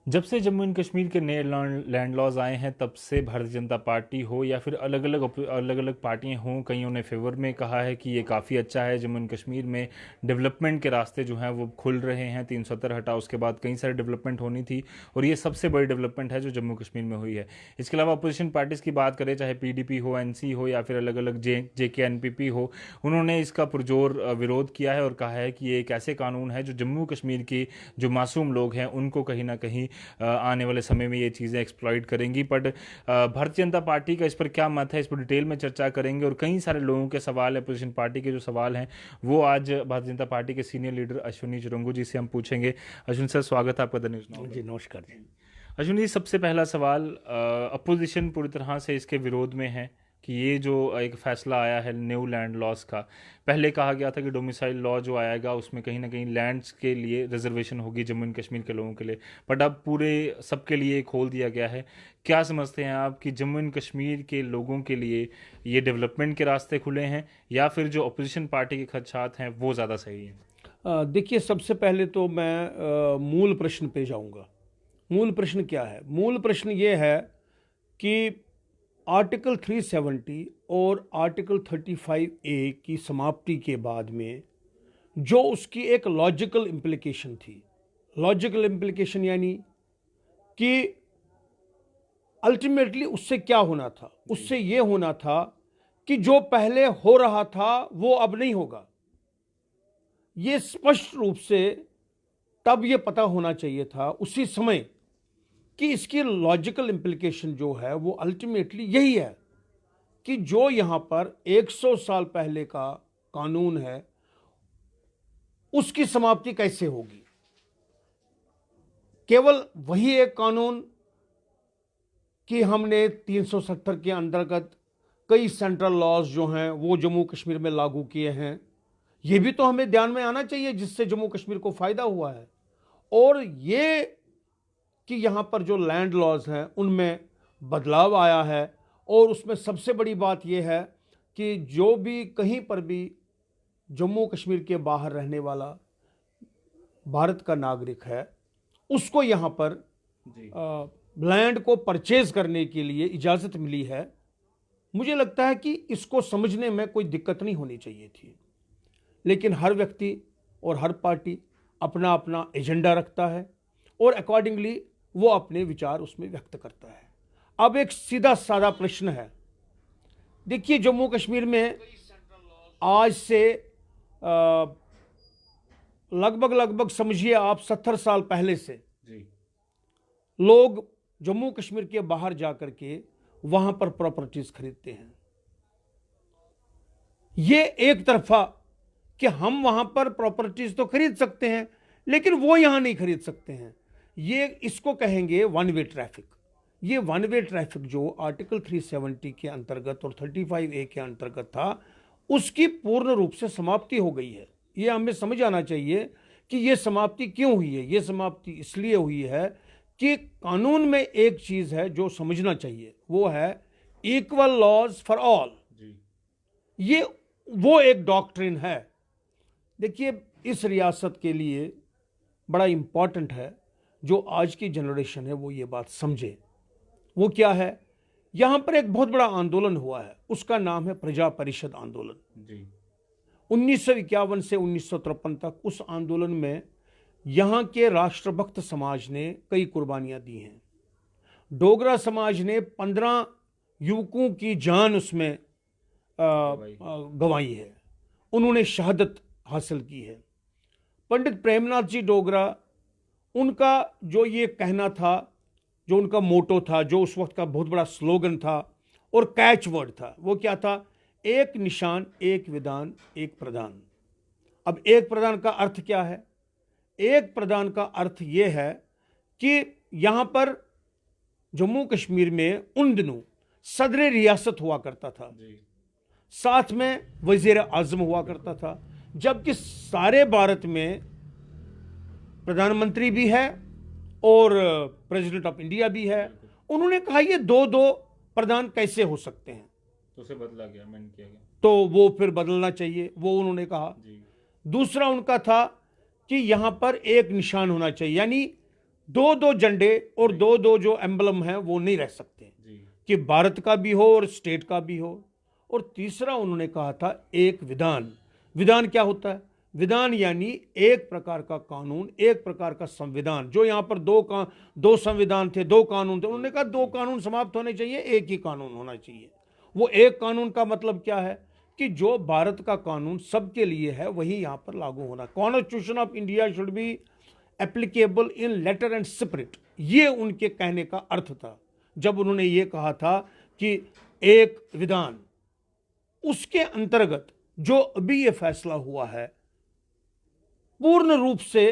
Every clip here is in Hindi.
जब से जम्मू एंड कश्मीर के नए लैंड लॉज आए हैं तब से भारतीय जनता पार्टी हो या फिर अलग अलग पार्टियां हों, कईयों ने फेवर में कहा है कि ये काफ़ी अच्छा है। जम्मू एंड कश्मीर में डेवलपमेंट के रास्ते जो हैं वो खुल रहे हैं। 370 हटा उसके बाद कई सारी डेवलपमेंट होनी थी और ये सबसे बड़ी डेवलपमेंट है जो जम्मू कश्मीर में हुई है। इसके अलावा अपोजिशन पार्टीज़ की बात करें, चाहे पीडीपी हो, एनसी हो या फिर अलग अलग जेके एनपीपी हो, उन्होंने इसका पुरजोर विरोध किया है और कहा है कि ये एक ऐसे कानून है जो जम्मू कश्मीर के जो मासूम लोग हैं उनको कहीं ना कहीं आने वाले समय में ये चीज़ें एक्सप्लॉइट करेंगी। बट भारतीय जनता पार्टी का इस पर क्या मत है, इस पर डिटेल में चर्चा करेंगे और कई सारे लोगों के सवाल है, अपोजिशन पार्टी के जो सवाल हैं वो आज भारतीय जनता पार्टी के सीनियर लीडर अश्विनी चुरंगू जी से हम पूछेंगे। अश्विनी सर, स्वागत है आपका द न्यूज़ नाउ। जी नमस्कार जी। अश्विनी जी, सबसे पहला सवाल, अपोजिशन पूरी तरह से इसके विरोध में है कि ये जो एक फैसला आया है न्यू लैंड लॉस का। पहले कहा गया था कि डोमिसाइल लॉ जो आएगा उसमें कहीं ना कहीं लैंड्स के लिए रिजर्वेशन होगी जम्मू एंड कश्मीर के लोगों के लिए, बट अब पूरे सबके लिए खोल दिया गया है। क्या समझते हैं आप कि जम्मू एंड कश्मीर के लोगों के लिए ये डेवलपमेंट के रास्ते खुले हैं या फिर जो अपोजिशन पार्टी के खदशात हैं वो ज़्यादा सही हैं? देखिए, सबसे पहले तो मैं मूल प्रश्न पे जाऊंगा। मूल प्रश्न क्या है? मूल प्रश्न ये है कि आर्टिकल 370 और आर्टिकल 35A की समाप्ति के बाद में जो उसकी एक लॉजिकल इम्प्लिकेशन थी, लॉजिकल इम्प्लिकेशन यानी कि अल्टीमेटली उससे क्या होना था? उससे ये होना था कि जो पहले हो रहा था वो अब नहीं होगा। ये स्पष्ट रूप से तब ये पता होना चाहिए था उसी समय कि इसकी लॉजिकल इम्प्लिकेशन जो है वो अल्टीमेटली यही है कि जो यहां पर 100 साल पहले का कानून है उसकी समाप्ति कैसे होगी। केवल वही एक कानून कि हमने 370 के अंतर्गत कई सेंट्रल लॉज जो हैं वो जम्मू कश्मीर में लागू किए हैं, ये भी तो हमें ध्यान में आना चाहिए, जिससे जम्मू कश्मीर को फायदा हुआ है। और ये कि यहाँ पर जो लैंड लॉज हैं उनमें बदलाव आया है और उसमें सबसे बड़ी बात यह है कि जो भी कहीं पर भी जम्मू कश्मीर के बाहर रहने वाला भारत का नागरिक है उसको यहाँ पर लैंड को परचेज करने के लिए इजाज़त मिली है। मुझे लगता है कि इसको समझने में कोई दिक्कत नहीं होनी चाहिए थी, लेकिन हर व्यक्ति और हर पार्टी अपना अपना एजेंडा रखता है और अकॉर्डिंगली वो अपने विचार उसमें व्यक्त करता है। अब एक सीधा साधा प्रश्न है। देखिए, जम्मू कश्मीर में आज से लगभग समझिए आप 70 साल पहले से जी। लोग जम्मू कश्मीर के बाहर जाकर के वहां पर प्रॉपर्टीज खरीदते हैं। ये एक तरफा कि हम वहां पर प्रॉपर्टीज तो खरीद सकते हैं लेकिन वो यहां नहीं खरीद सकते हैं, ये इसको कहेंगे वन वे ट्रैफिक। ये वन वे ट्रैफिक जो आर्टिकल 370 के अंतर्गत और 35A के अंतर्गत था उसकी पूर्ण रूप से समाप्ति हो गई है। ये हमें समझ आना चाहिए कि ये समाप्ति क्यों हुई है। ये समाप्ति इसलिए हुई है कि कानून में एक चीज है जो समझना चाहिए, वो है इक्वल लॉज फॉर ऑल। ये वो एक डॉक्ट्रिन है। देखिए, इस रियासत के लिए बड़ा इंपॉर्टेंट है जो आज की जनरेशन है वो ये बात समझे। वो क्या है? यहां पर एक बहुत बड़ा आंदोलन हुआ है, उसका नाम है प्रजा परिषद आंदोलन। जी। 1951 से 1953 तक उस आंदोलन में यहां के राष्ट्रभक्त समाज ने कई कुर्बानियां दी हैं। डोगरा समाज ने 15 युवकों की जान उसमें गंवाई है, उन्होंने शहादत हासिल की है। पंडित प्रेमनाथ जी डोगरा, उनका जो ये कहना था, जो उनका मोटो था, जो उस वक्त का बहुत बड़ा स्लोगन था और कैच वर्ड था, वो क्या था? एक निशान, एक विधान, एक प्रधान। अब एक प्रधान का अर्थ क्या है? एक प्रधान का अर्थ यह है कि यहां पर जम्मू कश्मीर में उन दिनों सदर रियासत हुआ करता था, साथ में वजीर आजम हुआ करता था, जबकि सारे भारत में प्रधानमंत्री भी है और प्रेसिडेंट ऑफ इंडिया भी है। उन्होंने कहा ये दो दो प्रधान कैसे हो सकते हैं, तो उसे बदला गया, अमेंड किया गया, तो वो फिर बदलना चाहिए, वो उन्होंने कहा। दूसरा उनका था कि यहां पर एक निशान होना चाहिए, यानी दो दो झंडे और दो दो जो एम्बलम है वो नहीं रह सकते, कि भारत का भी हो और स्टेट का भी हो। और तीसरा उन्होंने कहा था एक विधान। विधान क्या होता है? विधान यानी एक प्रकार का कानून, एक प्रकार का संविधान। जो यहाँ पर दो संविधान थे, दो कानून थे, उन्होंने कहा दो कानून समाप्त होने चाहिए, एक ही कानून होना चाहिए। वो एक कानून का मतलब क्या है? कि जो भारत का कानून सबके लिए है वही यहाँ पर लागू होना। Constitution of India should be applicable in letter and spirit, ये उनके कहने का अर्थ था जब उन्होंने ये कहा था कि एक विधान। उसके अंतर्गत जो अभी ये फैसला हुआ है पूर्ण रूप से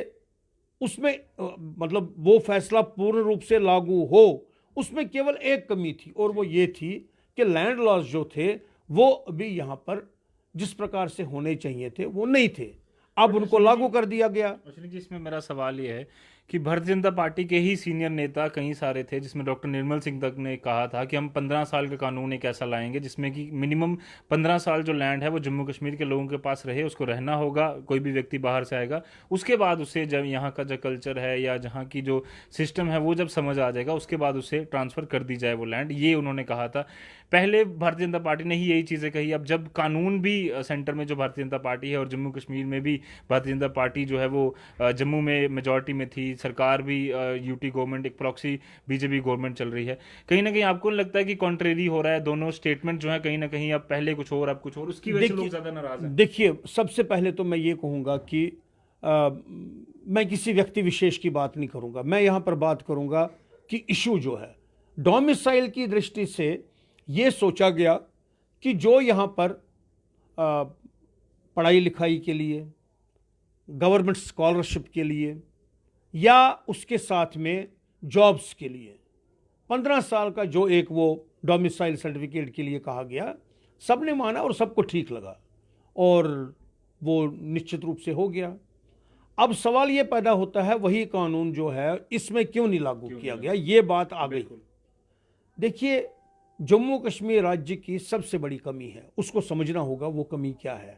उसमें मतलब वो फैसला पूर्ण रूप से लागू हो, उसमें केवल एक कमी थी और वो ये थी कि लैंड लॉज जो थे वो अभी यहां पर जिस प्रकार से होने चाहिए थे वो नहीं थे, अब उनको लागू कर दिया गया। अश्विनी जी, इसमें मेरा सवाल ये है कि भारतीय जनता पार्टी के ही सीनियर नेता कई सारे थे, जिसमें डॉक्टर निर्मल सिंह तक ने कहा था कि हम 15 साल का कानून एक ऐसा लाएंगे जिसमें कि मिनिमम 15 साल जो लैंड है वो जम्मू कश्मीर के लोगों के पास रहे, उसको रहना होगा। कोई भी व्यक्ति बाहर से आएगा उसके बाद उसे जब यहाँ का जो कल्चर है या जहाँ की जो सिस्टम है वो जब समझ आ जाएगा उसके बाद उसे ट्रांसफ़र कर दी जाए वो लैंड, ये उन्होंने कहा था। पहले भारतीय जनता पार्टी ने ही यही चीज़ें कही। अब जब कानून भी सेंटर में जो भारतीय जनता पार्टी है और जम्मू कश्मीर में भी भारतीय जनता पार्टी जो है वो जम्मू में मेजॉरिटी में थी, सरकार भी यूटी गवर्नमेंट एक प्रॉक्सी बीजेपी गवर्नमेंट चल रही है, कहीं ना कहीं आपको लगता है कि कॉन्ट्रेरी हो रहा है? दोनों स्टेटमेंट जो है कहीं ना कहीं अब पहले कुछ और अब कुछ और, उसकी वजह से लोग ज़्यादा नाराज हैं। देखिए, सबसे पहले तो मैं ये कहूँगा कि मैं किसी व्यक्ति विशेष की बात नहीं करूँगा, मैं यहाँ पर बात करूँगा कि इशू जो है डोमिसाइल की दृष्टि से ये सोचा गया कि जो यहाँ पर पढ़ाई लिखाई के लिए, गवर्नमेंट स्कॉलरशिप के लिए या उसके साथ में जॉब्स के लिए 15 साल का जो एक वो डोमिसाइल सर्टिफिकेट के लिए कहा गया, सबने माना और सबको ठीक लगा और वो निश्चित रूप से हो गया। अब सवाल ये पैदा होता है वही कानून जो है इसमें क्यों नहीं लागू किया गया, ये बात आ गई। देखिए, जम्मू कश्मीर राज्य की सबसे बड़ी कमी है, उसको समझना होगा वो कमी क्या है।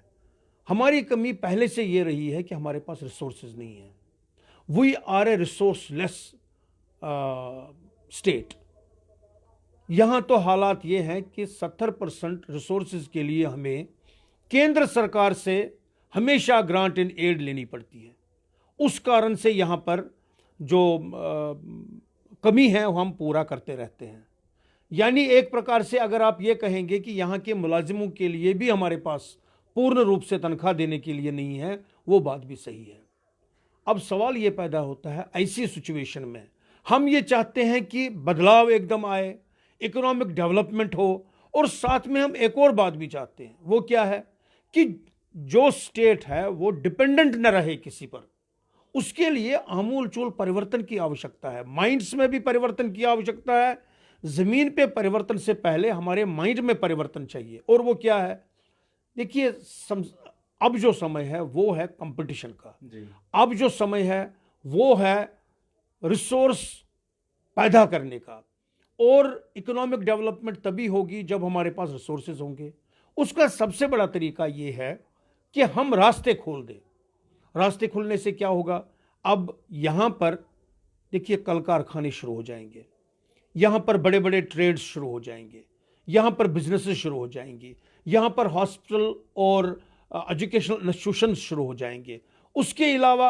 हमारी कमी पहले से ये रही है कि हमारे पास रिसोर्सेज नहीं है। We are a resourceless state. यहाँ तो हालात ये हैं कि 70% रिसोर्सेज के लिए हमें केंद्र सरकार से हमेशा ग्रांट एंड एड लेनी पड़ती है। उस कारण से यहाँ पर जो कमी है वो हम पूरा करते रहते हैं। यानी एक प्रकार से अगर आप ये कहेंगे कि यहाँ के मुलाजिमों के लिए भी हमारे पास पूर्ण रूप से तनख्वाह देने के लिए नहीं है, वो बात भी सही है। अब सवाल ये पैदा होता है ऐसी सिचुएशन में हम ये चाहते हैं कि बदलाव एकदम आए, इकोनॉमिक डेवलपमेंट हो, और साथ में हम एक और बात भी चाहते हैं, वो क्या है कि जो स्टेट है वो डिपेंडेंट न रहे किसी पर। उसके लिए आमूलचूल परिवर्तन की आवश्यकता है, माइंड्स में भी परिवर्तन की आवश्यकता है। जमीन पे परिवर्तन से पहले हमारे माइंड में परिवर्तन चाहिए, और वो क्या है? देखिए, अब जो समय है वो है कंपटीशन का। अब जो समय है वो है रिसोर्स पैदा करने का, और इकोनॉमिक डेवलपमेंट तभी होगी जब हमारे पास रिसोर्सेज होंगे। उसका सबसे बड़ा तरीका ये है कि हम रास्ते खोल दें। रास्ते खुलने से क्या होगा? अब यहाँ पर देखिए कल कारखाने शुरू हो जाएंगे, यहाँ पर बड़े बड़े ट्रेड्स शुरू हो जाएंगे, यहाँ पर बिजनेसेस शुरू हो जाएंगी, यहाँ पर हॉस्पिटल और एजुकेशनल इंस्टीट्यूशन शुरू हो जाएंगे। उसके अलावा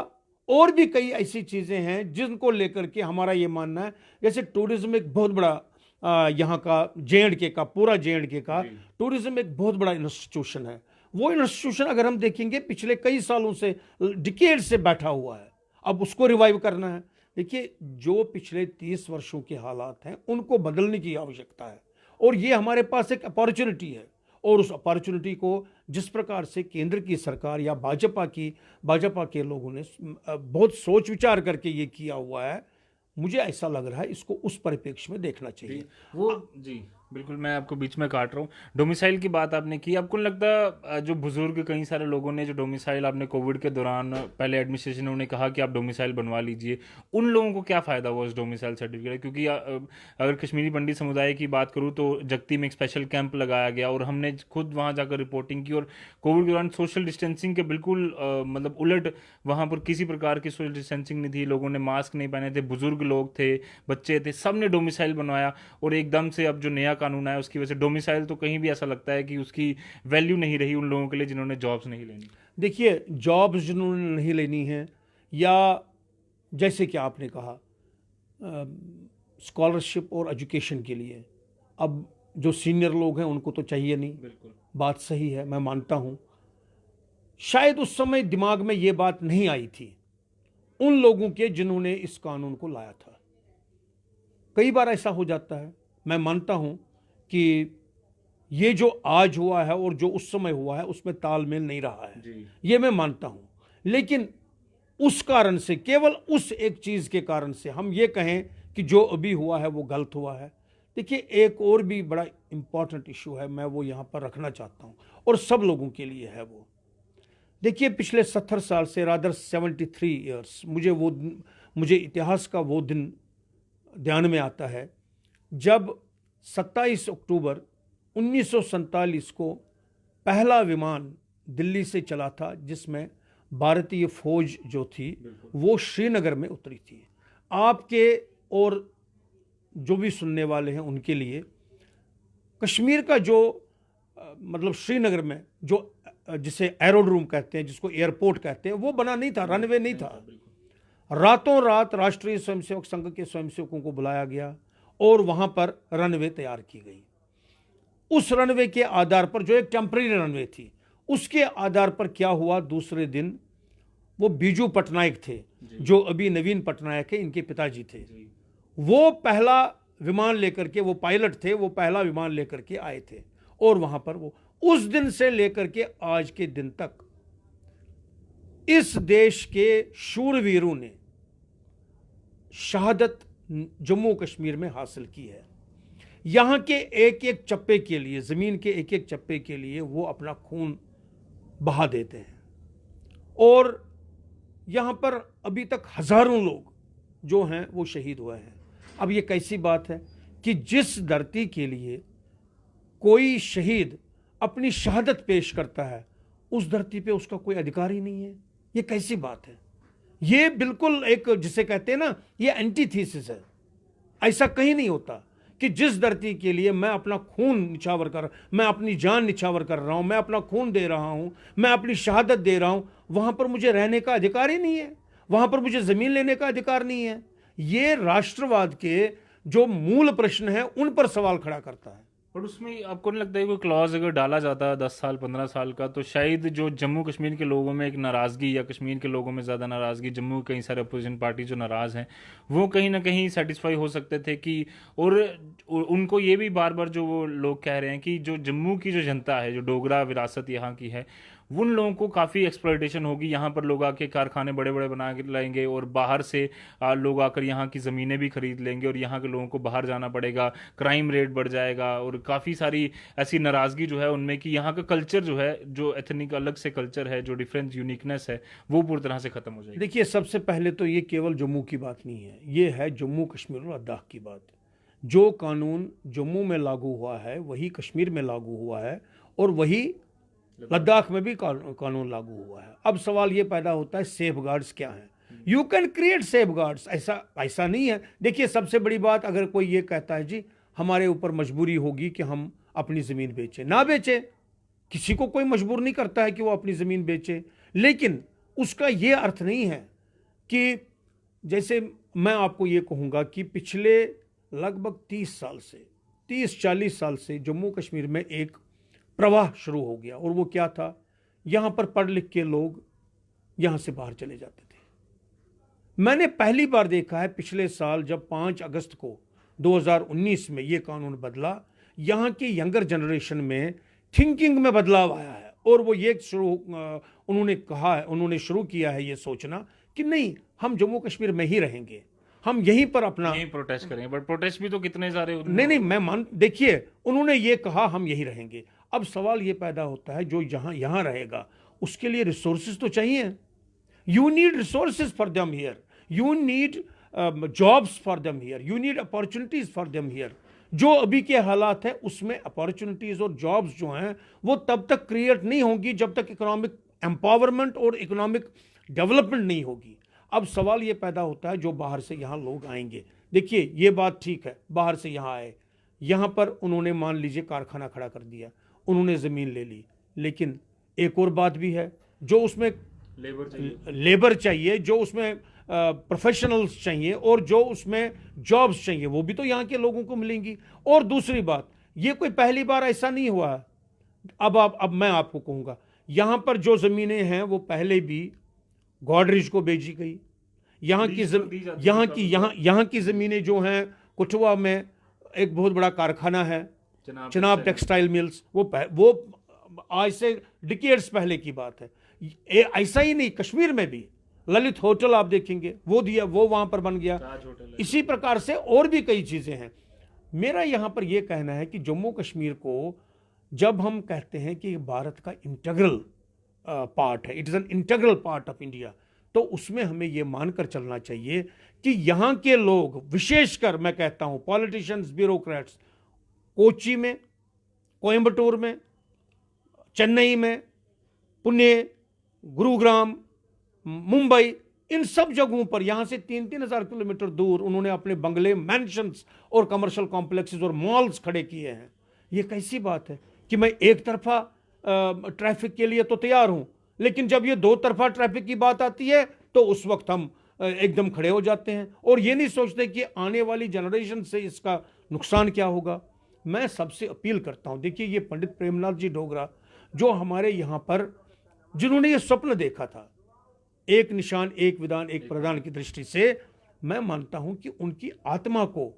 और भी कई ऐसी चीज़ें हैं जिनको लेकर के हमारा ये मानना है, जैसे टूरिज्म एक बहुत बड़ा यहाँ का जे.एंड.के का, पूरा जे.एंड.के का टूरिज्म एक बहुत बड़ा इंस्टीट्यूशन है। वो इंस्टीट्यूशन अगर हम देखेंगे पिछले कई सालों से, डिकेड से बैठा हुआ है, अब उसको रिवाइव करना है। देखिए, जो पिछले 30 वर्षों के हालात हैं उनको बदलने की आवश्यकता है, और ये हमारे पास एक अपॉर्चुनिटी है। और उस अपॉर्चुनिटी को जिस प्रकार से केंद्र की सरकार या भाजपा के लोगों ने बहुत सोच विचार करके ये किया हुआ है, मुझे ऐसा लग रहा है इसको उस परिप्रेक्ष्य में देखना चाहिए। वो जी बिल्कुल, मैं आपको बीच में काट रहा हूँ। डोमिसाइल की बात आपने की, आपको नहीं लगता जो बुजुर्ग कई सारे लोगों ने जो डोमिसाइल आपने कोविड के दौरान पहले एडमिनिस्ट्रेशन ने उन्हें कहा कि आप डोमिसाइल बनवा लीजिए, उन लोगों को क्या फ़ायदा हुआ उस डोमिसाइल सर्टिफिकेट? क्योंकि अगर कश्मीरी पंडित समुदाय की बात करूँ तो जगती में एक स्पेशल कैंप लगाया गया और हमने खुद वहाँ जाकर रिपोर्टिंग की, और कोविड के दौरान सोशल डिस्टेंसिंग के बिल्कुल मतलब उलट वहाँ पर किसी प्रकार की सोशल डिस्टेंसिंग नहीं थी, लोगों ने मास्क नहीं पहने थे, बुजुर्ग लोग थे, बच्चे थे, सब ने डोमिसाइल बनवाया। और एकदम से अब जो नया कानून आया उसकी वजह से डोमिसाइल तो कहीं भी ऐसा लगता है कि उसकी वैल्यू नहीं रही उन लोगों के लिए जिन्होंने जॉब्स नहीं लेनी। देखिए, जॉब्स जिन्होंने नहीं लेनी है, या जैसे कि आपने कहा स्कॉलरशिप और एजुकेशन के लिए, अब जो सीनियर लोग हैं उनको तो चाहिए नहीं। बिल्कुल, बात सही है, मैं मानता हूँ। शायद उस समय दिमाग में ये बात नहीं आई थी उन लोगों के जिन्होंने इस कानून को लाया था। कई बार ऐसा हो जाता है। मैं मानता हूं कि ये जो आज हुआ है और जो उस समय हुआ है उसमें तालमेल नहीं रहा है जी। ये मैं मानता हूं। लेकिन उस कारण से, केवल उस एक चीज के कारण से हम ये कहें कि जो अभी हुआ है वो गलत हुआ है। देखिए, एक और भी बड़ा इंपॉर्टेंट इशू है, मैं वो यहां पर रखना चाहता हूं और सब लोगों के लिए है वो। देखिए, पिछले 70 साल से, रादर 73 ईयर्स, मुझे इतिहास का वो दिन ध्यान में आता है जब 27 अक्टूबर 1947 को पहला विमान दिल्ली से चला था जिसमें भारतीय फौज जो थी वो श्रीनगर में उतरी थी। आपके और जो भी सुनने वाले हैं उनके लिए कश्मीर का जो मतलब श्रीनगर में जो जिसे एरोड्रोम कहते हैं, जिसको एयरपोर्ट कहते हैं, वो बना नहीं था, रनवे नहीं था। रातों रात राष्ट्रीय स्वयंसेवक संघ के स्वयंसेवकों को बुलाया गया और वहां पर रनवे तैयार की गई। उस रनवे के आधार पर, जो एक टेम्पररी रनवे थी, उसके आधार पर क्या हुआ, दूसरे दिन वो बीजू पटनायक थे जो अभी नवीन पटनायक है, इनके पिताजी थे, वो पहला विमान लेकर के, वो पायलट थे, वो पहला विमान लेकर के आए थे और वहां पर वो उस दिन से लेकर के आज के दिन तक इस देश के शूरवीरों ने शहादत जम्मू कश्मीर में हासिल की है। यहां के एक एक चप्पे के लिए, जमीन के एक एक चप्पे के लिए वो अपना खून बहा देते हैं और यहां पर अभी तक हजारों लोग जो हैं वो शहीद हुए हैं। अब ये कैसी बात है कि जिस धरती के लिए कोई शहीद अपनी शहादत पेश करता है उस धरती पे उसका कोई अधिकार ही नहीं है? ये कैसी बात है? ये बिल्कुल एक, जिसे कहते हैं ना, ये एंटीथीसिस है। ऐसा कहीं नहीं होता कि जिस धरती के लिए मैं अपना खून निछावर कर, मैं अपनी जान निछावर कर रहा हूं, मैं अपना खून दे रहा हूं, मैं अपनी शहादत दे रहा हूं, वहां पर मुझे रहने का अधिकार ही नहीं है, वहां पर मुझे जमीन लेने का अधिकार नहीं है। ये राष्ट्रवाद के जो मूल प्रश्न है उन पर सवाल खड़ा करता है। और उसमें आपको नहीं लगता है कोई क्लॉज अगर डाला जाता है 10 साल 15 साल का, तो शायद जो जम्मू कश्मीर के लोगों में एक नाराज़गी, या कश्मीर के लोगों में ज़्यादा नाराज़गी, जम्मू के कई सारे अपोजिशन पार्टी जो नाराज़ हैं वो कहीं ना कहीं सेटिस्फाई हो सकते थे कि, और उनको ये भी बार बार जो वो लोग कह रहे हैं कि जो जम्मू की जो जनता है, जो डोगरा विरासत यहाँ की है, उन लोगों को काफ़ी एक्सप्लॉयटेशन होगी। यहाँ पर लोग आके कारखाने बड़े बड़े बना के लाएंगे और बाहर से लोग आकर यहाँ की ज़मीनें भी खरीद लेंगे और यहाँ के लोगों को बाहर जाना पड़ेगा, क्राइम रेट बढ़ जाएगा और काफ़ी सारी ऐसी नाराज़गी जो है उनमें कि यहाँ का कल्चर जो है, जो एथनिक अलग से कल्चर है, जो डिफरेंस यूनिकनेस है, वो पूरी तरह से ख़त्म हो जाएगी। देखिए, सबसे पहले तो ये केवल जम्मू की बात नहीं है, ये है जम्मू कश्मीर और लद्दाख की बात। जो कानून जम्मू में लागू हुआ है वही कश्मीर में लागू हुआ है और वही लद्दाख में भी कानून लागू हुआ है। अब सवाल ये पैदा होता है सेफगार्ड्स क्या हैं? यू कैन क्रिएट सेफगार्ड्स, ऐसा नहीं है। देखिए, सबसे बड़ी बात, अगर कोई ये कहता है जी हमारे ऊपर मजबूरी होगी कि हम अपनी ज़मीन बेचें, ना बेचें, किसी को कोई मजबूर नहीं करता है कि वो अपनी ज़मीन बेचे, लेकिन उसका ये अर्थ नहीं है कि, जैसे मैं आपको ये कहूँगा कि पिछले लगभग 30-40 साल से जम्मू कश्मीर में एक प्रवाह शुरू हो गया, और वो क्या था, यहाँ पर पढ़ लिख के लोग यहाँ से बाहर चले जाते थे। मैंने पहली बार देखा है पिछले साल जब 5 अगस्त को 2019 में ये कानून बदला, यहाँ के यंगर जनरेशन में थिंकिंग में बदलाव आया है और वो ये उन्होंने शुरू किया है ये सोचना कि नहीं, हम जम्मू कश्मीर में ही रहेंगे, हम यहीं पर अपना यही प्रोटेस्ट करेंगे, बट प्रोटेस्ट भी तो कितने सारे नहीं, मैं देखिए, उन्होंने ये कहा हम यहीं रहेंगे। अब सवाल ये पैदा होता है, जो यहाँ रहेगा उसके लिए रिसोर्सेज तो चाहिए। You need resources for them here, you need jobs for them here, you need opportunities for them here. जो अभी के हालात है उसमें अपॉर्चुनिटीज और जॉब्स जो हैं वो तब तक क्रिएट नहीं होंगी जब तक इकोनॉमिक एम्पावरमेंट और इकोनॉमिक डेवलपमेंट नहीं होगी। अब सवाल ये पैदा होता है, जो बाहर से यहाँ लोग आएंगे, देखिए ये बात ठीक है, बाहर से यहाँ आए, यहाँ पर उन्होंने मान लीजिए कारखाना खड़ा कर दिया, उन्होंने ज़मीन ले ली, लेकिन एक और बात भी है, जो उसमें लेबर चाहिए, जो उसमें प्रोफेशनल्स चाहिए और जो उसमें जॉब्स चाहिए, वो भी तो यहाँ के लोगों को मिलेंगी। और दूसरी बात, ये कोई पहली बार ऐसा नहीं हुआ है। अब मैं आपको कहूँगा, यहाँ पर जो ज़मीनें हैं वो पहले भी गॉडरेज को बेची गई। यहाँ की ज़मीनें जो हैं, कुटवा में एक बहुत बड़ा कारखाना है, चनाब टेक्सटाइल मिल्स, वो आज से डिकेड्स पहले की बात है। ऐसा ही नहीं, कश्मीर में भी ललित होटल आप देखेंगे, वो वहां पर बन गया। इसी प्रकार से और भी कई चीजें हैं। मेरा यहां पर यह कहना है कि जम्मू कश्मीर को जब हम कहते हैं कि भारत का इंटीग्रल पार्ट है, it is an integral part of India, तो उसमें हमें यह मानकर चलना चाहिए कि यहां के लोग, विशेषकर मैं कहता हूं पॉलिटिशियंस, ब्यूरोक्रेट्स, कोच्चि में, कोयम्बटूर में, चेन्नई में, पुणे, गुरुग्राम, मुंबई, इन सब जगहों पर यहां से 3-3 हजार किलोमीटर दूर उन्होंने अपने बंगले, मैंशंस और कमर्शियल कॉम्प्लेक्सेस और मॉल्स खड़े किए हैं। ये कैसी बात है कि मैं एक तरफा ट्रैफिक के लिए तो तैयार हूं, लेकिन जब ये दो तरफा ट्रैफिक की बात आती है तो उस वक्त हम एकदम खड़े हो जाते हैं और ये नहीं सोचते कि आने वाली जनरेशन से इसका नुकसान क्या होगा। मैं सबसे अपील करता हूं, देखिए ये पंडित प्रेमनाथ जी डोगरा जो हमारे यहाँ पर, जिन्होंने ये स्वप्न देखा था, एक निशान एक विधान एक प्रधान की दृष्टि से, मैं मानता हूं कि उनकी आत्मा को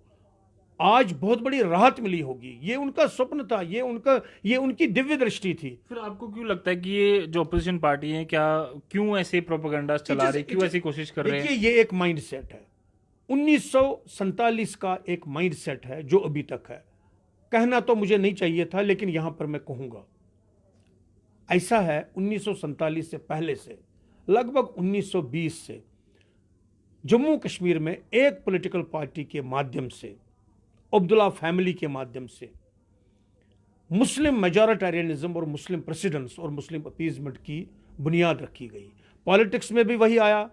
आज बहुत बड़ी राहत मिली होगी। ये उनका स्वप्न था, ये उनकी दिव्य दृष्टि थी। फिर आपको क्यों लगता है कि ये जो अपोजिशन पार्टी है, क्यों ऐसे प्रोपेगेंडा चला रही, क्यों ऐसी कोशिश कर रहे हैं? देखिए ये एक माइंड सेट है, 1947 का एक माइंड सेट है जो अभी तक है। कहना तो मुझे नहीं चाहिए था, लेकिन यहां पर मैं कहूंगा, ऐसा है 1947 से पहले से लगभग 1920 से जम्मू कश्मीर में एक पॉलिटिकल पार्टी के माध्यम से, अब्दुल्ला फैमिली के माध्यम से, मुस्लिम मेजॉरिटेरियनिज्म और मुस्लिम प्रेसिडेंस और मुस्लिम अपीजमेंट की बुनियाद रखी गई। पॉलिटिक्स में भी वही आया,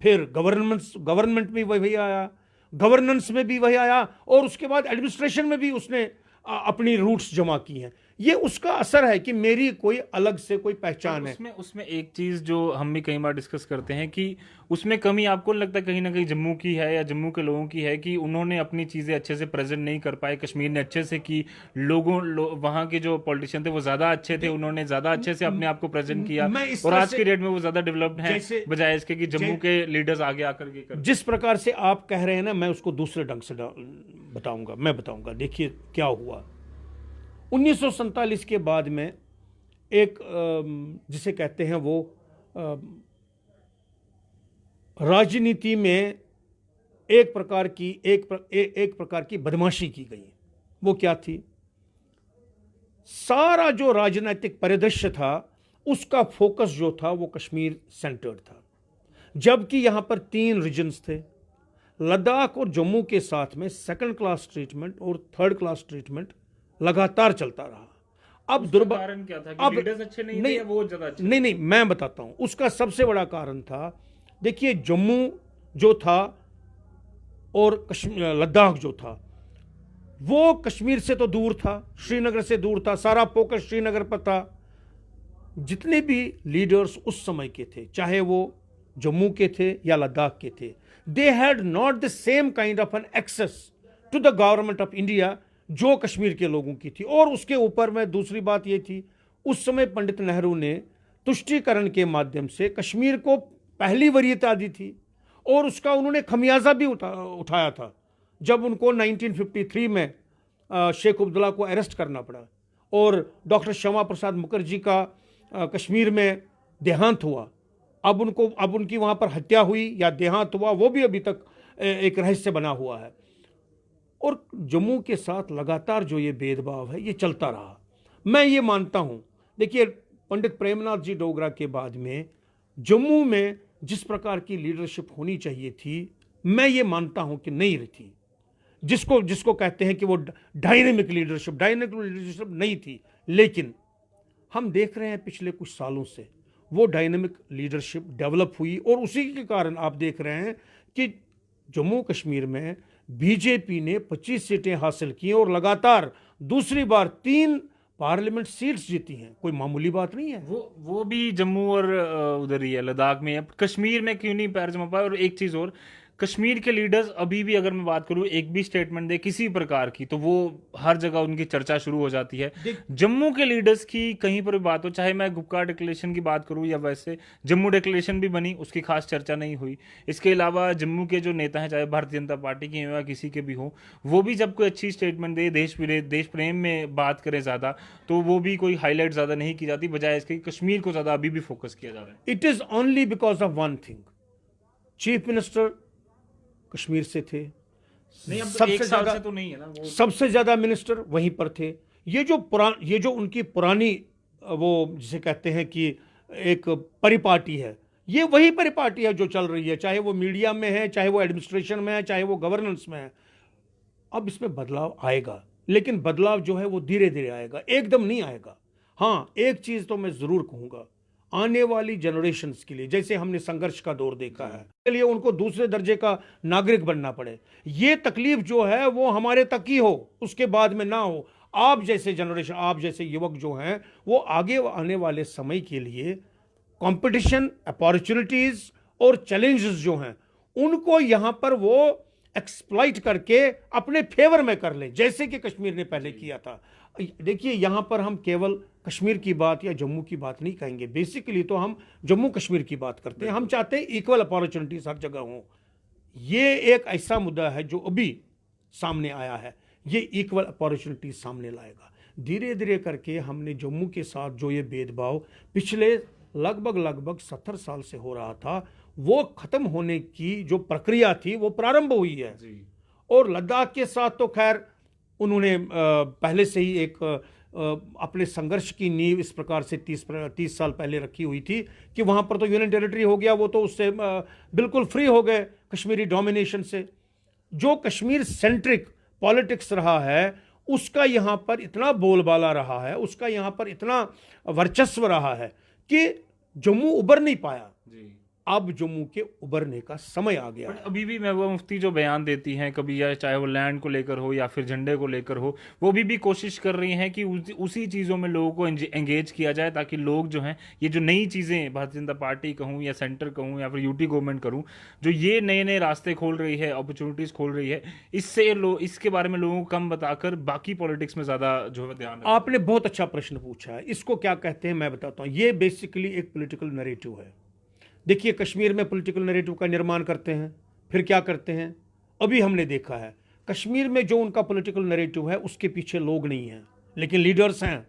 फिर गवर्नमेंट में वही आया, गवर्नेंस में भी वही आया, और उसके बाद एडमिनिस्ट्रेशन में भी उसने अपनी रूट्स जमा की हैं। ये उसका असर है कि मेरी कोई अलग से कोई पहचान है। उसमें एक चीज जो हम भी कई बार डिस्कस करते हैं कि उसमें कमी आपको लगता है कहीं ना कहीं जम्मू की है या जम्मू के लोगों की है कि उन्होंने अपनी चीजें अच्छे से प्रेजेंट नहीं कर पाए। कश्मीर ने अच्छे से की, वहां के जो पॉलिटिशियन थे वो ज्यादा अच्छे थे, उन्होंने ज्यादा अच्छे से अपने आप को प्रेजेंट किया और आज के डेट में वो ज्यादा डेवलप्ड है बजाय इसके कि जम्मू के लीडर्स आगे आकर के जिस प्रकार से आप कह रहे हैं ना, मैं उसको दूसरे ढंग से बताऊंगा। देखिए क्या हुआ 1947 के बाद में, एक जिसे कहते हैं वो राजनीति में एक प्रकार की बदमाशी की गई। वो क्या थी? सारा जो राजनीतिक परिदृश्य था उसका फोकस जो था वो कश्मीर सेंटर्ड था, जबकि यहां पर 3 रीजन्स थे। लद्दाख और जम्मू के साथ में सेकंड क्लास ट्रीटमेंट और थर्ड क्लास ट्रीटमेंट लगातार चलता रहा। अब कारण क्या था कि लीडर्स अच्छे नहीं थे या वो ज्यादा अच्छे? नहीं, मैं बताता हूं। उसका सबसे बड़ा कारण था, देखिए जम्मू जो था और लद्दाख जो था वो कश्मीर से तो दूर था, श्रीनगर से दूर था, सारा फोकस श्रीनगर पर था। जितने भी लीडर्स उस समय के थे, चाहे वो जम्मू के थे या लद्दाख के थे, they had not the same kind of an access to the government of India जो कश्मीर के लोगों की थी। और उसके ऊपर में दूसरी बात यह थी, उस समय पंडित नेहरू ने तुष्टीकरण के माध्यम से कश्मीर को पहली वरीयता दी थी और उसका उन्होंने खमियाजा भी उठाया था जब उनको 1953 में शेख अब्दुल्ला को अरेस्ट करना पड़ा और डॉक्टर श्यामा प्रसाद मुखर्जी का कश्मीर में देहांत हुआ। अब उनकी वहाँ पर हत्या हुई या देहांत हुआ वो भी अभी तक एक रहस्य बना हुआ है। और जम्मू के साथ लगातार जो ये भेदभाव है ये चलता रहा। मैं ये मानता हूँ, देखिए पंडित प्रेमनाथ जी डोगरा के बाद में जम्मू में जिस प्रकार की लीडरशिप होनी चाहिए थी, मैं ये मानता हूँ कि नहीं रही थी। जिसको जिसको कहते हैं कि वो डायनेमिक लीडरशिप नहीं थी। लेकिन हम देख रहे हैं पिछले कुछ सालों से वो डायनेमिक लीडरशिप डेवलप हुई और उसी के कारण आप देख रहे हैं कि जम्मू कश्मीर में बीजेपी ने 25 सीटें हासिल की और लगातार दूसरी बार 3 पार्लियामेंट सीट्स जीती हैं। कोई मामूली बात नहीं है। वो भी जम्मू और उधर ही है, लद्दाख में है। कश्मीर में क्यों नहीं पैर जमा पाए? और एक चीज और, कश्मीर के लीडर्स अभी भी, अगर मैं बात करूं, एक भी स्टेटमेंट दे किसी प्रकार की तो वो हर जगह उनकी चर्चा शुरू हो जाती है। जम्मू के लीडर्स की कहीं पर भी बात हो, चाहे मैं गुपकार डिक्लेरेशन की बात करूं या वैसे जम्मू डिक्लेरेशन भी बनी, उसकी खास चर्चा नहीं हुई। इसके अलावा जम्मू के जो नेता हैं, चाहे भारतीय जनता पार्टी के या किसी के भी हो, वो भी जब कोई अच्छी स्टेटमेंट दे, देश प्रेम में बात करें ज़्यादा, तो वो भी कोई हाईलाइट ज़्यादा नहीं की जाती, बजाय इसके कश्मीर को ज़्यादा अभी भी फोकस किया जा रहा है। It is only because of one thing, chief minister Kashmir से थे। नहीं, अब तो एक साल से तो नहीं है ना वो। सबसे ज्यादा मिनिस्टर वहीं पर थे। ये जो उनकी पुरानी वो जिसे कहते हैं कि एक परिपाटी है, ये वही परिपाटी है जो चल रही है, चाहे वो मीडिया में है, चाहे वो एडमिनिस्ट्रेशन में है, चाहे वो गवर्नेंस में है। अब इसमें बदलाव आएगा, लेकिन बदलाव जो है वो धीरे धीरे आएगा, एकदम नहीं आएगा। हाँ, एक चीज तो मैं जरूर कहूंगा, आने वाली जनरेशन्स के लिए, जैसे हमने संघर्ष का दौर देखा है, के लिए उनको दूसरे दर्जे का नागरिक बनना पड़े, ये तकलीफ जो है वो हमारे तक ही हो, उसके बाद में ना हो। आप जैसे जनरेशन, आप जैसे युवक जो हैं, वो आगे आने वाले समय के लिए कंपटीशन, अपॉर्चुनिटीज और चैलेंजेस जो हैं उनको यहां पर वो एक्सप्लॉइट करके अपने फेवर में कर ले, जैसे कि कश्मीर ने पहले किया था। देखिए, यहां पर हम केवल कश्मीर की बात या जम्मू की बात नहीं कहेंगे, बेसिकली तो हम जम्मू कश्मीर की बात करते हैं। हम चाहते हैं इक्वल अपॉर्चुनिटीज हर जगह हो। ये एक ऐसा मुद्दा है जो अभी सामने आया है, ये इक्वल अपॉर्चुनिटीज सामने लाएगा। धीरे धीरे करके हमने जम्मू के साथ जो ये भेदभाव पिछले लगभग 70 साल से हो रहा था, वो खत्म होने की जो प्रक्रिया थी वो प्रारंभ हुई है। और लद्दाख के साथ तो खैर उन्होंने पहले से ही एक अपने संघर्ष की नींव इस प्रकार से 30 साल पहले रखी हुई थी कि वहां पर तो यूनियन टेरिटरी हो गया, वो तो उससे बिल्कुल फ्री हो गए कश्मीरी डोमिनेशन से। जो कश्मीर सेंट्रिक पॉलिटिक्स रहा है, उसका यहां पर इतना बोलबाला रहा है, उसका यहां पर इतना वर्चस्व रहा है कि जम्मू उबर नहीं पाया। अब जम्मू के उबरने का समय आ गया। अभी भी महबूबा मुफ्ती जो बयान देती हैं कभी, या चाहे वो लैंड को लेकर हो या फिर झंडे को लेकर हो, वो भी कोशिश कर रही हैं कि उसी चीज़ों में लोगों को एंगेज किया जाए, ताकि लोग जो हैं ये जो नई चीज़ें, भारतीय जनता पार्टी कहूँ या सेंटर कहूँ या फिर यूटी गवर्नमेंट करूँ, जो ये नए नए रास्ते खोल रही है, अपॉर्चुनिटीज़ खोल रही है, इसके बारे में लोगों को कम बताकर बाकी पॉलिटिक्स में ज़्यादा जो है ध्यान। आपने बहुत अच्छा प्रश्न पूछा है। इसको क्या कहते हैं मैं बताता हूँ। ये बेसिकली एक पॉलिटिकल नैरेटिव है। देखिए, कश्मीर में पॉलिटिकल नैरेटिव का निर्माण करते हैं, फिर क्या करते हैं, अभी हमने देखा है कश्मीर में जो उनका पॉलिटिकल नैरेटिव है उसके पीछे लोग नहीं हैं, लेकिन लीडर्स हैं।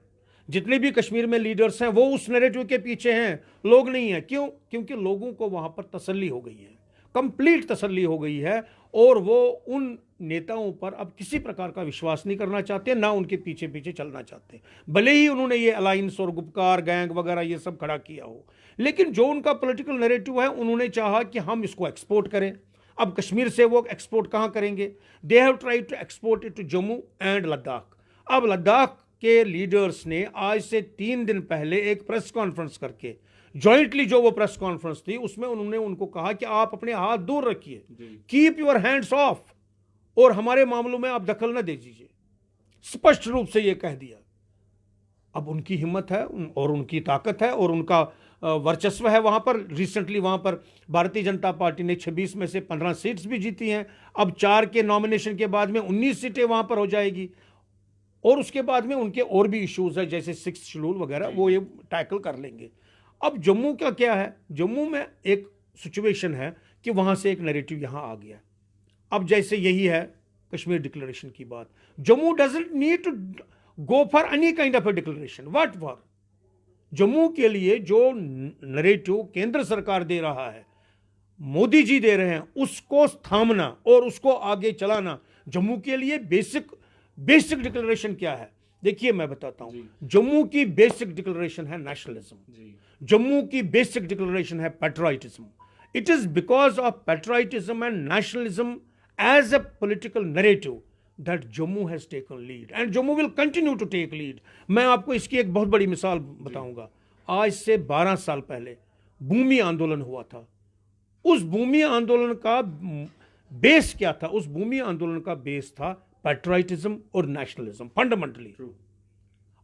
जितने भी कश्मीर में लीडर्स हैं वो उस नैरेटिव के पीछे हैं, लोग नहीं हैं। क्यों? क्योंकि लोगों को वहां पर तसल्ली हो गई है, कंप्लीट तसल्ली हो गई है, और वो उन नेताओं पर अब किसी प्रकार का विश्वास नहीं करना चाहते, ना उनके पीछे पीछे चलना चाहते, भले ही उन्होंने ये अलायंस और गुपकार गैंग वगैरह ये सब खड़ा किया हो। लेकिन जो उनका पॉलिटिकल नैरेटिव है, उन्होंने चाहा कि हम इसको एक्सपोर्ट करें। अब कश्मीर से वो एक्सपोर्ट कहाँ करेंगे? They have tried to export it to Jammu and Ladakh. अब लद्दाख के लीडर्स ने आज से 3 दिन पहले एक प्रेस कॉन्फ्रेंस करके, जॉइंटली जो वो प्रेस कॉन्फ्रेंस थी, उसमें उन्होंने उनको कहा कि आप अपने हाथ दूर रखिए, कीप योर हैंड्स ऑफ, और हमारे मामलों में आप दखल न दे दीजिए। स्पष्ट रूप से ये कह दिया। अब उनकी हिम्मत है और उनकी ताकत है और उनका वर्चस्व है वहां पर। रिसेंटली वहां पर भारतीय जनता पार्टी ने 26 में से 15 सीट्स भी जीती हैं। अब 4 के नॉमिनेशन के बाद में 19 सीटें वहां पर हो जाएगी, और उसके बाद में उनके और भी इश्यूज है, जैसे 6th शेड्यूल वगैरह, वो ये टैकल कर लेंगे। अब जम्मू का क्या है? जम्मू में एक सिचुएशन है कि वहां से एक नैरेटिव यहां आ गया। अब जैसे यही है कश्मीर डिक्लेरेशन की बात, Jammu doesn't need to go for any kind of a declaration. What for? Jammu के लिए जो नैरेटिव केंद्र सरकार दे रहा है, मोदी जी दे रहे हैं उसको थामना और उसको आगे चलाना जम्मू के लिए बेसिक डिक्लेरेशन क्या है? देखिए मैं बताता हूं, जम्मू की बेसिक डिक्लेरेशन है नेशनलिज्म, जम्मू की बेसिक डिक्लेरेशन है patriotism. It is because of patriotism and nationalism as a political narrative that Jammu has taken lead and Jammu will continue to take lead. मैं आपको इसकी एक बहुत बड़ी मिसाल बताऊंगा। आज से 12 साल पहले भूमि आंदोलन हुआ था। उस भूमि आंदोलन का बेस क्या था? उस भूमि आंदोलन का बेस था पैट्रियटिज्म और नेशनलिज्म फंडामेंटली।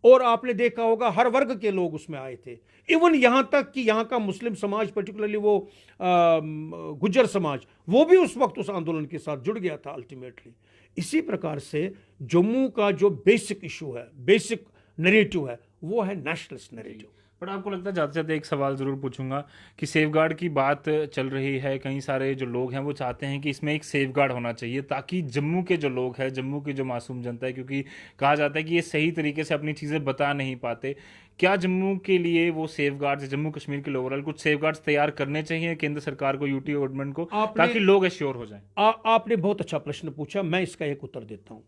और आपने देखा होगा हर वर्ग के लोग उसमें आए थे, इवन यहां तक कि यहां का मुस्लिम समाज, पर्टिकुलरली वो गुज्जर समाज, वो भी उस वक्त उस आंदोलन के साथ जुड़ गया था अल्टीमेटली। इसी प्रकार से जम्मू का जो बेसिक इशू है, बेसिक नैरेटिव है, वो है नेशनलिस्ट नैरेटिव। पर आपको लगता है, जाते जाते एक सवाल ज़रूर पूछूंगा कि सेफगार्ड की बात चल रही है, कई सारे जो लोग हैं वो चाहते हैं कि इसमें एक सेफगार्ड होना चाहिए ताकि जम्मू के जो लोग हैं, जम्मू की जो मासूम जनता है, क्योंकि कहा जाता है कि ये सही तरीके से अपनी चीज़ें बता नहीं पाते, क्या जम्मू के लिए वो सेफगार्ड्स, जम्मू कश्मीर के लिए ओवरऑल कुछ सेफगार्ड्स तैयार करने चाहिए केंद्र सरकार को, यूटी गवर्नमेंट को, ताकि लोग एश्योर हो जाएं? आपने बहुत अच्छा प्रश्न पूछा, मैं इसका एक उत्तर देता हूं।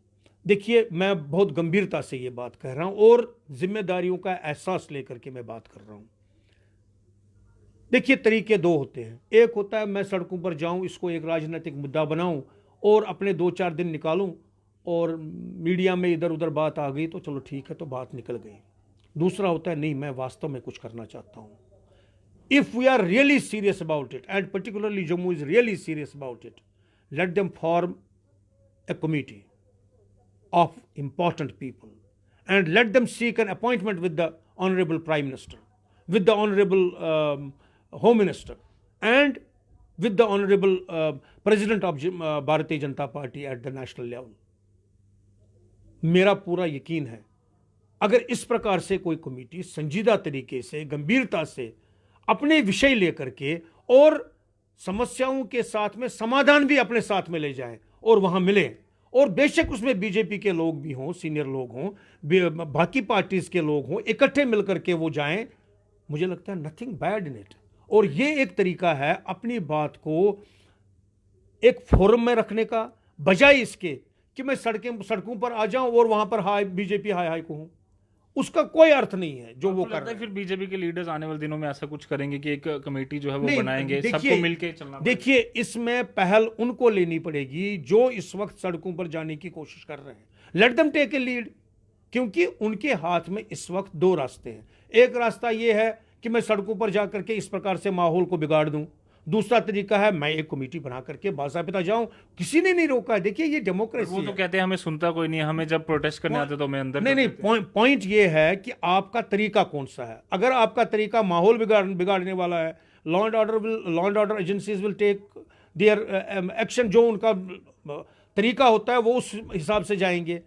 देखिए, मैं बहुत गंभीरता से ये बात कह रहा हूं और जिम्मेदारियों का एहसास लेकर के मैं बात कर रहा हूं। देखिए, तरीके दो होते हैं। एक होता है मैं सड़कों पर जाऊं, इसको एक राजनीतिक मुद्दा बनाऊं और अपने 2-4 दिन निकालूं और मीडिया में इधर उधर बात आ गई तो चलो ठीक है, तो बात निकल गई। दूसरा होता है नहीं, मैं वास्तव में कुछ करना चाहता हूं। If we are really serious about it and particularly Jammu is really serious about it, let them form a committee of important people and let them seek an appointment with the honorable prime minister, with the honorable home minister and with the honorable president of Bharatiya Janata Party at the national level. मेरा पूरा यकीन है अगर इस प्रकार से कोई कमेटी संजीदा तरीके से, गंभीरता से अपने विषय लेकर के और समस्याओं के साथ में समाधान भी अपने साथ में ले जाएं और वहां मिले, और बेशक उसमें बीजेपी के लोग भी हों, सीनियर लोग हों, बाकी पार्टीज के लोग हों, इकट्ठे मिलकर के वो जाएं, मुझे लगता है नथिंग बैड इन इट। और ये एक तरीका है अपनी बात को एक फोरम में रखने का, बजाय इसके कि मैं सड़कों पर आ जाऊं और वहां पर हाय बीजेपी हाय हाय कहूं। उसका कोई अर्थ नहीं है जो वो कर रहे हैं। फिर बीजेपी के लीडर्स आने वाले दिनों में ऐसा कुछ करेंगे कि एक कमेटी जो है वो बनाएंगे, सबको मिलके चलना। देखिए, इसमें पहल उनको लेनी पड़ेगी जो इस वक्त सड़कों पर जाने की कोशिश कर रहे हैं। Let them take a lead, क्योंकि उनके हाथ में इस वक्त दो रास्ते हैं। एक रास्ता यह है कि मैं सड़कों पर जाकर के इस प्रकार से माहौल को बिगाड़ दूं, दूसरा तरीका है मैं एक कमेटी बना करके बाज़ाबिता जाऊं। किसी ने नहीं रोका है। देखिए, ये डेमोक्रेसी वो तो कहते हैं हमें सुनता कोई नहीं है, हमें जब प्रोटेस्ट करने आते तो हमें अंदर नहीं, पॉइंट ये है कि आपका तरीका कौन सा है। अगर आपका तरीका माहौल बिगाड़ने वाला है, law and order agencies will take their action, जो उनका तरीका होता है वो उस हिसाब से जाएंगे।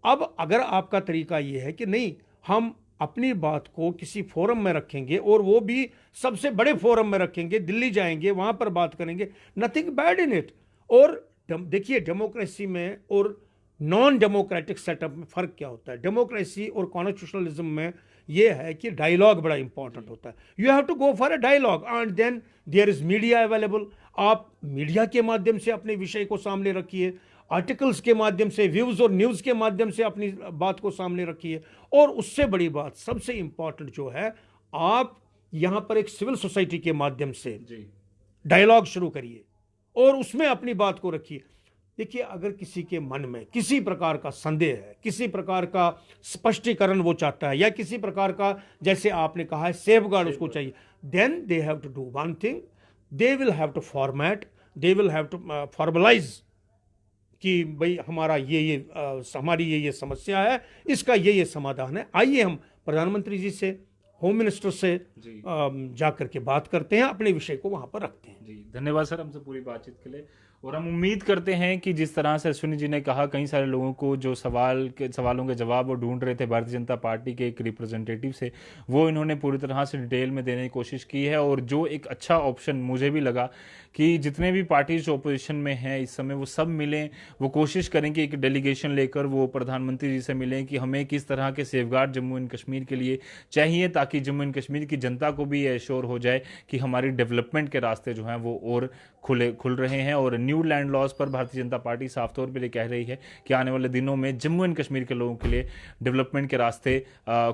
अब अगर आपका तरीका ये है कि नहीं, हम अपनी बात को किसी फोरम में रखेंगे और वो भी सबसे बड़े फोरम में रखेंगे, दिल्ली जाएंगे, वहां पर बात करेंगे, नथिंग बैड इन इट। और देखिए, डेमोक्रेसी में और नॉन डेमोक्रेटिक सेटअप में फर्क क्या होता है। डेमोक्रेसी और कॉन्स्टिट्यूशनलिज्म में यह है कि डायलॉग बड़ा इंपॉर्टेंट होता है। You have to go for a dialogue and then there is media available. आप मीडिया के माध्यम से अपने विषय को सामने रखिए, आर्टिकल्स के माध्यम से, व्यूज और न्यूज़ के माध्यम से अपनी बात को सामने रखिए। और उससे बड़ी बात, सबसे इंपॉर्टेंट जो है, आप यहां पर एक सिविल सोसाइटी के माध्यम से डायलॉग शुरू करिए और उसमें अपनी बात को रखिए। देखिए, अगर किसी के मन में किसी प्रकार का संदेह है, किसी प्रकार का स्पष्टीकरण वो चाहता है, या किसी प्रकार का, जैसे आपने कहा है, सेफगार्ड उसको चाहिए, then they have to do one thing, they will have to format, they will have to formalise कि भाई हमारा हमारी ये समस्या है, इसका ये समाधान है। आइए हम प्रधानमंत्री जी से, होम मिनिस्टर से जा करके बात करते हैं, अपने विषय को वहां पर रखते हैं। जी, धन्यवाद सर हमसे पूरी बातचीत के लिए। और हम उम्मीद करते हैं कि जिस तरह से अश्विनी जी ने कहा, कई सारे लोगों को जो सवालों के जवाब वो ढूंढ रहे थे भारतीय जनता पार्टी के एक रिप्रेजेंटेटिव से, वो इन्होंने पूरी तरह से डिटेल में देने की कोशिश की है। और जो एक अच्छा ऑप्शन मुझे भी लगा कि जितने भी पार्टीज जो अपोजिशन में हैं इस समय, वो सब मिलें, वो कोशिश करें कि एक डेलीगेशन लेकर वो प्रधानमंत्री जी से मिलें कि हमें किस तरह के सेफगार्ड जम्मू एंड कश्मीर के लिए चाहिए, ताकि जम्मू एंड कश्मीर की जनता को भी एश्योर हो जाए कि हमारी डेवलपमेंट के रास्ते जो हैं वो और खुल रहे हैं। और न्यू लैंड लॉज पर भारतीय जनता पार्टी साफ तौर पर ये कह रही है कि आने वाले दिनों में जम्मू एंड कश्मीर के लोगों के लिए डेवलपमेंट के रास्ते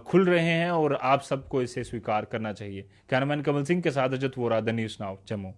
खुल रहे हैं और आप सबको इसे स्वीकार करना चाहिए। कैमरामैन कमल सिंह के साथ Ajat Vora, the News Now, Jammu.